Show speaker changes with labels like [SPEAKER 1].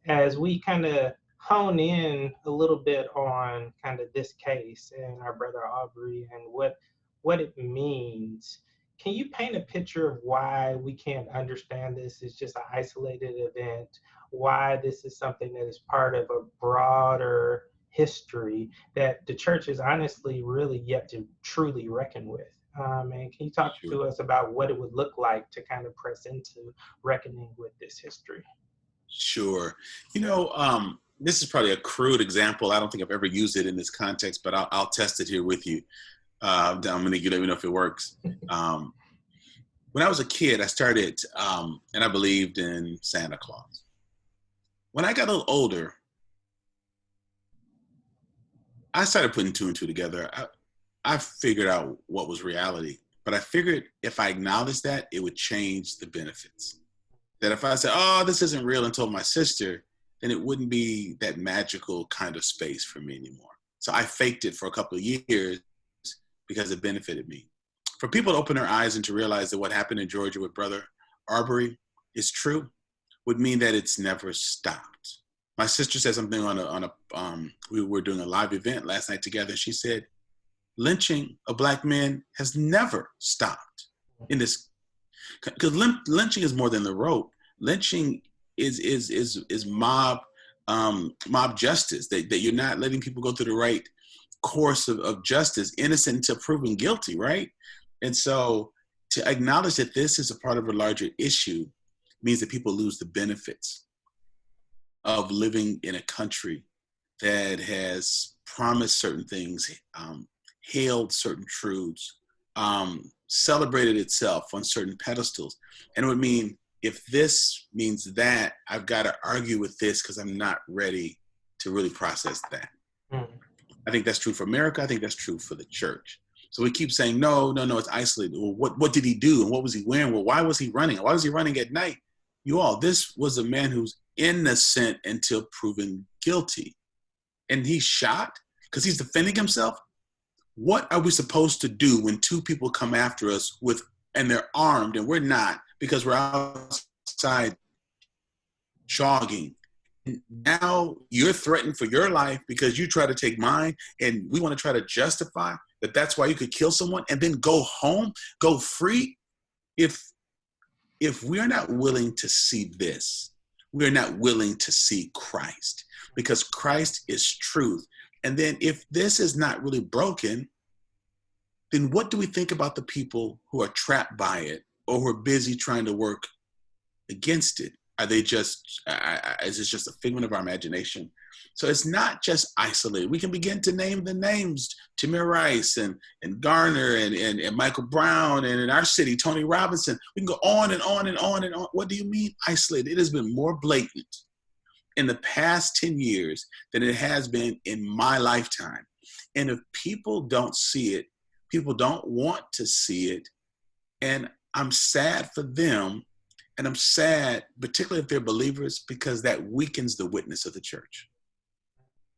[SPEAKER 1] as we kind of hone in a little bit on kind of this case and our brother Aubrey and what it means, can you paint a picture of why we can't understand this as just an isolated event? Why this is something that is part of a broader history that the church is honestly really yet to truly reckon with? And can you talk
[SPEAKER 2] Sure.
[SPEAKER 1] to us about what it would look like to kind of press into reckoning with this history?
[SPEAKER 2] Sure. This is probably a crude example. I don't think I've ever used it in this context, but I'll test it here with you. Dominique, you let me know if it works. When I was a kid, I started, and I believed in Santa Claus. When I got a little older, I started putting two and two together. I figured out what was reality, but I figured if I acknowledged that, it would change the benefits. That if I said, oh, this isn't real, and told my sister, then it wouldn't be that magical kind of space for me anymore. So I faked it for a couple of years because it benefited me. For people to open their eyes and to realize that what happened in Georgia with Brother Arbery is true would mean that it's never stopped. My sister said something we were doing a live event last night together. She said, lynching of Black men has never stopped in this, because lynching is more than the rope. Lynching is mob justice, that you're not letting people go through the right course of justice, innocent until proven guilty, right? And so to acknowledge that this is a part of a larger issue means that people lose the benefits of living in a country that has promised certain things, hailed certain truths, celebrated itself on certain pedestals. And it would mean, if this means that, I've got to argue with this because I'm not ready to really process that.
[SPEAKER 1] Mm.
[SPEAKER 2] I think that's true for America. I think that's true for the church. So we keep saying, no, it's isolated. Well, what did he do? And what was he wearing? Well, why was he running? Why was he running at night? You all, this was a man who's innocent until proven guilty. And he's shot because he's defending himself. What are we supposed to do when two people come after us and they're armed and we're not, because we're outside jogging? And now you're threatened for your life because you try to take mine, and we want to try to justify that that's why you could kill someone and then go home, go free. If we're not willing to see this, we're not willing to see Christ, because Christ is truth. And then if this is not really broken, then what do we think about the people who are trapped by it or who are busy trying to work against it? Are they just, is it just a figment of our imagination? So it's not just isolated. We can begin to name the names, Tamir Rice and Garner and Michael Brown, and in our city, Tony Robinson. We can go on and on and on and on. What do you mean isolated? It has been more blatant in the past 10 years than it has been in my lifetime. And if people don't see it, people don't want to see it. And I'm sad for them. And I'm sad, particularly if they're believers, because that weakens the witness of the church.